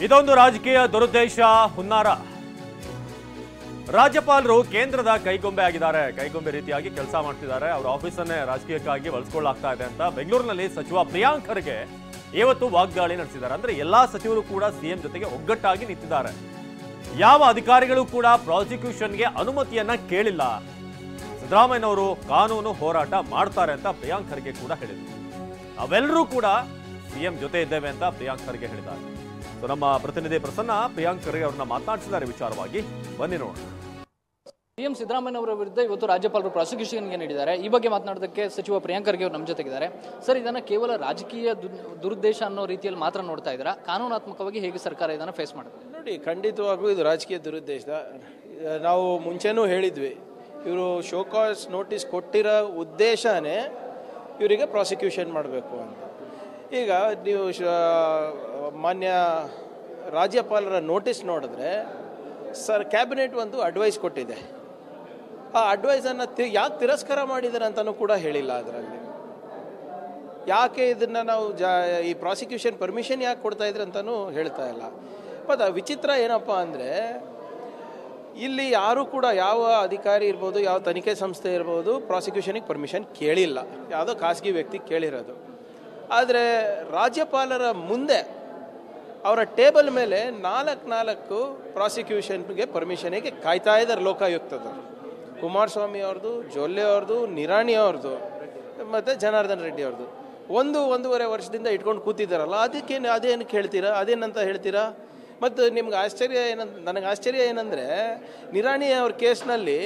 ಇದೊಂದು ರಾಜಕೀಯ ದುರುದ್ದೇಶ ಹುನ್ನಾರ. ರಾಜ್ಯಪಾಲರು ಕೇಂದ್ರದ ಕೈಗೊಂಬೆ ಆಗಿದ್ದಾರೆ, ಕೈಗೊಂಬೆ ರೀತಿಯಾಗಿ ಕೆಲಸ ಮಾಡ್ತಿದ್ದಾರೆ. ಅವರ ಆಫೀಸನ್ನೇ ರಾಜಕೀಯಕ್ಕಾಗಿ ಬಳಸ್ಕೊಳ್ಳಾಗ್ತಾ ಇದೆ ಅಂತ ಬೆಂಗಳೂರಿನಲ್ಲಿ ಸಚಿವ ಪ್ರಿಯಾಂಕ್ ಖರ್ಗೆ ಇವತ್ತು ವಾಗ್ದಾಳಿ ನಡೆಸಿದ್ದಾರೆ. ಅಂದ್ರೆ ಎಲ್ಲಾ ಸಚಿವರು ಕೂಡ ಸಿಎಂ ಜೊತೆಗೆ ಒಗ್ಗಟ್ಟಾಗಿ ನಿಂತಿದ್ದಾರೆ. ಯಾವ ಅಧಿಕಾರಿಗಳು ಕೂಡ ಪ್ರಾಸಿಕ್ಯೂಷನ್ಗೆ ಅನುಮತಿಯನ್ನ ಕೇಳಿಲ್ಲ. ಸಿದ್ದರಾಮಯ್ಯನವರು ಕಾನೂನು ಹೋರಾಟ ಮಾಡ್ತಾರೆ ಅಂತ ಪ್ರಿಯಾಂಕ್ ಖರ್ಗೆ ಕೂಡ ಹೇಳಿದರು. ನಾವೆಲ್ಲರೂ ಕೂಡ ಸಿಎಂ ಜೊತೆ ಇದ್ದೇವೆ ಅಂತ ಪ್ರಿಯಾಂಕ್ ಖರ್ಗೆ ಹೇಳಿದ್ದಾರೆ. ನಮ್ಮ ಪ್ರತಿನಿಧಿ ಪ್ರಸನ್ನ ಪ್ರಿಯಾಂಕ್ ಖರ್ಗೆ ಅವರನ್ನ ಮಾತನಾಡಿಸಿದ್ದಾರೆ ವಿಚಾರವಾಗಿ. ಬನ್ನಿ ನೋಡೋಣ. ಸಿಎಂ ಸಿದ್ದರಾಮಯ್ಯ ವಿರುದ್ಧ ಇವತ್ತು ರಾಜ್ಯಪಾಲರು ಪ್ರಾಸಿಕ್ಯೂಷನ್ಗೆ ನೀಡಿದ್ದಾರೆ. ಈ ಬಗ್ಗೆ ಮಾತನಾಡೋದಕ್ಕೆ ಸಚಿವ ಪ್ರಿಯಾಂಕ್ ಖರ್ಗೆ ಅವರು ನಮ್ಮ ಜೊತೆಗಿದ್ದಾರೆ. ಸರ್, ಇದನ್ನ ಕೇವಲ ರಾಜಕೀಯ ದುರುದ್ದೇಶ ಅನ್ನೋ ರೀತಿಯಲ್ಲಿ ಮಾತ್ರ ನೋಡ್ತಾ ಇದ್ದೀರಾ? ಕಾನೂನಾತ್ಮಕವಾಗಿ ಹೇಗೆ ಸರ್ಕಾರ ಇದನ್ನು ಫೇಸ್ ಮಾಡುತ್ತೆ? ನೋಡಿ, ಖಂಡಿತವಾಗೂ ಇದು ರಾಜಕೀಯ ದುರುದ್ದೇಶ. ನಾವು ಮುಂಚೆನೂ ಹೇಳಿದ್ವಿ, ಇವರು ಶೋಕಾಸ್ ನೋಟಿಸ್ ಕೊಟ್ಟಿರೋ ಉದ್ದೇಶನೇ ಇವರಿಗೆ ಪ್ರಾಸಿಕ್ಯೂಷನ್ ಮಾಡಬೇಕು ಅಂತ. ಈಗ ನೀವು ಮಾನ್ಯ ರಾಜ್ಯಪಾಲರ ನೋಟಿಸ್ ನೋಡಿದ್ರೆ ಕ್ಯಾಬಿನೆಟ್ ಒಂದು ಅಡ್ವೈಸ್ ಕೊಟ್ಟಿದೆ. ಆ ಅಡ್ವೈಸನ್ನು ಯಾಕೆ ತಿರಸ್ಕಾರ ಮಾಡಿದ್ದಾರೆ ಅಂತಲೂ ಕೂಡ ಹೇಳಿಲ್ಲ. ಅದರಲ್ಲಿ ಯಾಕೆ ಇದನ್ನು ನಾವು ಈ ಪ್ರಾಸಿಕ್ಯೂಷನ್ ಪರ್ಮಿಷನ್ ಯಾಕೆ ಕೊಡ್ತಾ ಇದ್ರೆ ಅಂತಲೂ ಹೇಳ್ತಾ ಇಲ್ಲ. ಮತ್ತು ವಿಚಿತ್ರ ಏನಪ್ಪ ಅಂದರೆ, ಇಲ್ಲಿ ಯಾರು ಕೂಡ ಯಾವ ಅಧಿಕಾರಿ ಇರ್ಬೋದು, ಯಾವ ತನಿಖೆ ಸಂಸ್ಥೆ ಇರ್ಬೋದು, ಪ್ರಾಸಿಕ್ಯೂಷನಿಗೆ ಪರ್ಮಿಷನ್ ಕೇಳಿಲ್ಲ. ಯಾವುದೋ ಖಾಸಗಿ ವ್ಯಕ್ತಿ ಕೇಳಿರೋದು. ಆದರೆ ರಾಜ್ಯಪಾಲರ ಮುಂದೆ ಅವರ ಟೇಬಲ್ ಮೇಲೆ ನಾಲ್ಕು ಪ್ರಾಸಿಕ್ಯೂಷನ್ಗೆ ಪರ್ಮಿಷನಿಗೆ ಕಾಯ್ತಾ ಇದ್ದಾರೆ ಲೋಕಾಯುಕ್ತದವರು. ಕುಮಾರಸ್ವಾಮಿ ಅವ್ರದ್ದು, ಜೊಲ್ಲೆ ಅವ್ರದ್ದು, ನಿರಾಣಿ ಅವ್ರದ್ದು ಮತ್ತು ಜನಾರ್ದನ್ ರೆಡ್ಡಿ ಅವ್ರದ್ದು. ಒಂದೂವರೆ ವರ್ಷದಿಂದ ಇಟ್ಕೊಂಡು ಕೂತಿದ್ದಾರಲ್ಲ, ಅದೇನಕ್ಕೆ ಹೇಳ್ತೀರಾ? ಅದೇನಂತ ಹೇಳ್ತೀರಾ? ಮತ್ತು ನಿಮ್ಗೆ ನನಗೆ ಆಶ್ಚರ್ಯ ಏನಂದರೆ, ನಿರಾಣಿ ಅವ್ರ ಕೇಸ್ನಲ್ಲಿ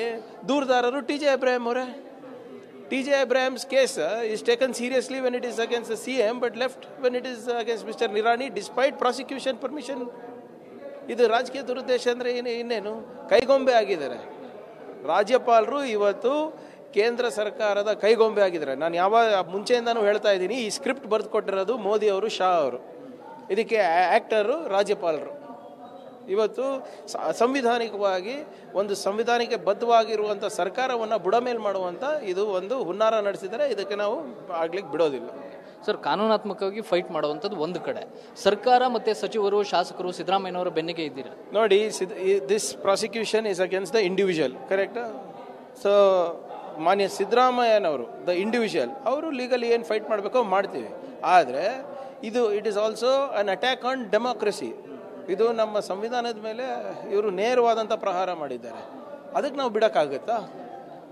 ದೂರದಾರರು ಟಿ.ಜೆ. ಅಬ್ರಾಹಿಂ ಅವರೇ. ಟಿ.ಜೆ. Abraham's case is taken seriously when it is against the CM, but left when it is against Mr. Nirani despite prosecution permission. ಇದು ರಾಜಕೀಯ ದುರುದ್ದೇಶ ಅಂದರೆ ಇನ್ನೇನು? ಕೈಗೊಂಬೆ ಆಗಿದ್ದಾರೆ ರಾಜ್ಯಪಾಲರು. ಇವತ್ತು ಕೇಂದ್ರ ಸರ್ಕಾರದ ಕೈಗೊಂಬೆ ಆಗಿದ್ದಾರೆ. ನಾನು ಮುಂಚೆಯಿಂದನೂ ಹೇಳ್ತಾ ಇದ್ದೀನಿ, ಈ ಸ್ಕ್ರಿಪ್ಟ್ ಬರೆದು ಕೊಟ್ಟಿರೋದು ಮೋದಿ ಅವರು, ಶಾ ಅವರು. ಇದಕ್ಕೆ ಆ್ಯಕ್ಟರು ರಾಜ್ಯಪಾಲರು. ಇವತ್ತು ಸಂವಿಧಾನಿಕವಾಗಿ ಒಂದು ಸಂವಿಧಾನಕ್ಕೆ ಬದ್ಧವಾಗಿರುವಂಥ ಸರ್ಕಾರವನ್ನು ಬುಡಮೇಲು ಮಾಡುವಂಥ ಇದು ಒಂದು ಹುನ್ನಾರ ನಡೆಸಿದರೆ ಇದಕ್ಕೆ ನಾವು ಆಗ್ಲಿಕ್ಕೆ ಬಿಡೋದಿಲ್ಲ. ಸರ್, ಕಾನೂನಾತ್ಮಕವಾಗಿ ಫೈಟ್ ಮಾಡುವಂಥದ್ದು ಒಂದು ಕಡೆ, ಸರ್ಕಾರ ಮತ್ತು ಸಚಿವರು, ಶಾಸಕರು ಸಿದ್ದರಾಮಯ್ಯನವರ ಬೆನ್ನಿಗೆ ಇದ್ದೀರಾ. ನೋಡಿ, this prosecution is against the individual, ಕರೆಕ್ಟಾ? ಸೊ ಮಾನ್ಯ ಸಿದ್ದರಾಮಯ್ಯನವರು ದ ಇಂಡಿವಿಜುವಲ್, ಅವರು ಲೀಗಲಿ ಏನು ಫೈಟ್ ಮಾಡಬೇಕೋ ಮಾಡ್ತೀವಿ. ಆದರೆ it is also an attack on democracy. ಇದು ನಮ್ಮ ಸಂವಿಧಾನದ ಮೇಲೆ ಇವರು ನೇರವಾದಂಥ ಪ್ರಹಾರ ಮಾಡಿದ್ದಾರೆ. ಅದಕ್ಕೆ ನಾವು ಬಿಡೋಕ್ಕಾಗುತ್ತಾ?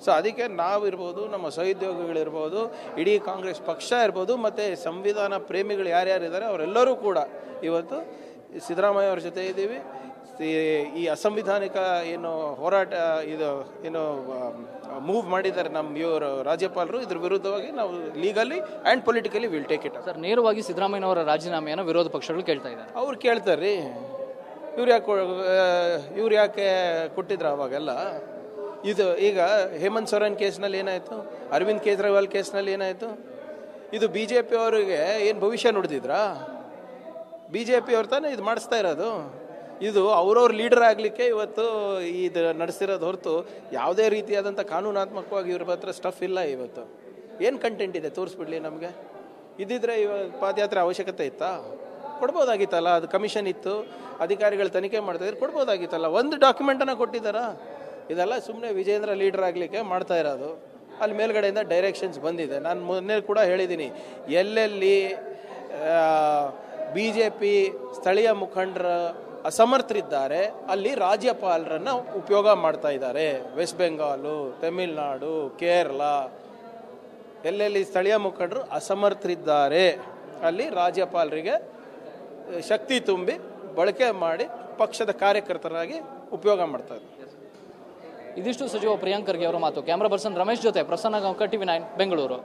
ಸೊ ಅದಕ್ಕೆ ನಾವಿರ್ಬೋದು, ನಮ್ಮ ಸಹೋದ್ಯೋಗಿಗಳಿರ್ಬೋದು, ಇಡೀ ಕಾಂಗ್ರೆಸ್ ಪಕ್ಷ ಇರ್ಬೋದು, ಮತ್ತು ಸಂವಿಧಾನ ಪ್ರೇಮಿಗಳು ಯಾರ್ಯಾರಿದ್ದಾರೆ ಅವರೆಲ್ಲರೂ ಕೂಡ ಇವತ್ತು ಸಿದ್ದರಾಮಯ್ಯ ಅವ್ರ ಜೊತೆ ಇದ್ದೀವಿ. ಈ ಅಸಂವಿಧಾನಿಕ ಏನು ಹೋರಾಟ ಏನು ಮೂವ್ ಮಾಡಿದ್ದಾರೆ ಇವರು ರಾಜ್ಯಪಾಲರು, ಇದ್ರ ವಿರುದ್ಧವಾಗಿ ನಾವು legally and politically will take it. Sir, ನೇರವಾಗಿ ಸಿದ್ದರಾಮಯ್ಯನವರ ರಾಜೀನಾಮೆಯನ್ನು ವಿರೋಧ ಪಕ್ಷಗಳು ಕೇಳ್ತಾ ಇದ್ದಾರೆ. ಅವ್ರು ಕೇಳ್ತಾರೆ, ಇವ್ರು ಯಾಕೆ ಕೊಟ್ಟಿದ್ರು ಅವಾಗೆಲ್ಲ? ಇದು ಈಗ ಹೇಮಂತ್ ಸೊರೇನ್ ಕೇಸ್ನಲ್ಲಿ ಏನಾಯಿತು? ಅರವಿಂದ್ ಕೇಜ್ರಿವಾಲ್ ಕೇಸ್ನಲ್ಲಿ ಏನಾಯಿತು? ಇದು BJP ಅವರಿಗೆ ಏನು ಭವಿಷ್ಯ ನುಡಿದಿದ್ರಾ? BJP ಅವ್ರು ತಾನೇ ಇದು ಮಾಡಿಸ್ತಾ ಇರೋದು. ಇದು ಅವ್ರವ್ರ ಲೀಡರ್ ಆಗಲಿಕ್ಕೆ ಇವತ್ತು ಇದು ನಡೆಸಿರೋದು ಹೊರತು ಯಾವುದೇ ರೀತಿಯಾದಂಥ ಕಾನೂನಾತ್ಮಕವಾಗಿ ಇವ್ರ ಹತ್ರ ಸ್ಟಫ್ ಇಲ್ಲ. ಇವತ್ತು ಏನು ಕಂಟೆಂಟ್ ಇದೆ ತೋರಿಸ್ಬಿಡ್ಲಿ ನಮಗೆ. ಇದ್ದಿದ್ರೆ ಇವಾಗ ಪಾದಯಾತ್ರೆ ಅವಶ್ಯಕತೆ ಇತ್ತಾ? ಕೊಡ್ಬೋದಾಗಿತ್ತಲ್ಲ. ಅದು ಕಮಿಷನ್ ಇತ್ತು, ಅಧಿಕಾರಿಗಳು ತನಿಖೆ ಮಾಡ್ತಾಯಿದ್ರು, ಕೊಡ್ಬೋದಾಗಿತ್ತಲ್ಲ. ಒಂದು ಡಾಕ್ಯುಮೆಂಟನ್ನು ಕೊಟ್ಟಿದ್ದಾರಾ? ಇದೆಲ್ಲ ಸುಮ್ಮನೆ ವಿಜೇಂದ್ರ ಲೀಡರ್ ಆಗಲಿಕ್ಕೆ ಮಾಡ್ತಾ ಇರೋದು. ಅಲ್ಲಿ ಮೇಲ್ಗಡೆಯಿಂದ ಡೈರೆಕ್ಷನ್ಸ್ ಬಂದಿದೆ. ನಾನು ಮೊನ್ನೆ ಕೂಡ ಹೇಳಿದ್ದೀನಿ, ಎಲ್ಲೆಲ್ಲಿ BJP ಸ್ಥಳೀಯ ಮುಖಂಡರ ಅಸಮರ್ಥರಿದ್ದಾರೆ ಅಲ್ಲಿ ರಾಜ್ಯಪಾಲರನ್ನು ಉಪಯೋಗ ಮಾಡ್ತಾ ಇದ್ದಾರೆ. ವೆಸ್ಟ್ ಬೆಂಗಾಲು, ತಮಿಳುನಾಡು, ಕೇರಳ, ಎಲ್ಲೆಲ್ಲಿ ಸ್ಥಳೀಯ ಮುಖಂಡರು ಅಸಮರ್ಥರಿದ್ದಾರೆ ಅಲ್ಲಿ ರಾಜ್ಯಪಾಲರಿಗೆ ಶಕ್ತಿ ತುಂಬಿ ಬಳಕೆ ಮಾಡಿ ಪಕ್ಷದ ಕಾರ್ಯಕರ್ತರಾಗಿ ಉಪಯೋಗ ಮಾಡ್ತಾ ಇದ್ದಾರೆ. ಇದಿಷ್ಟು ಸಚಿವ ಪ್ರಿಯಾಂಕ್ ಖರ್ಗೆ ಅವರ ಮಾತು. ಕ್ಯಾಮ್ರಾ ಪರ್ಸನ್ ರಮೇಶ್ ಜೊತೆ ಪ್ರಸನ್ನ ಗಾಂವ್ಕರ್, TV9 ಬೆಂಗಳೂರು.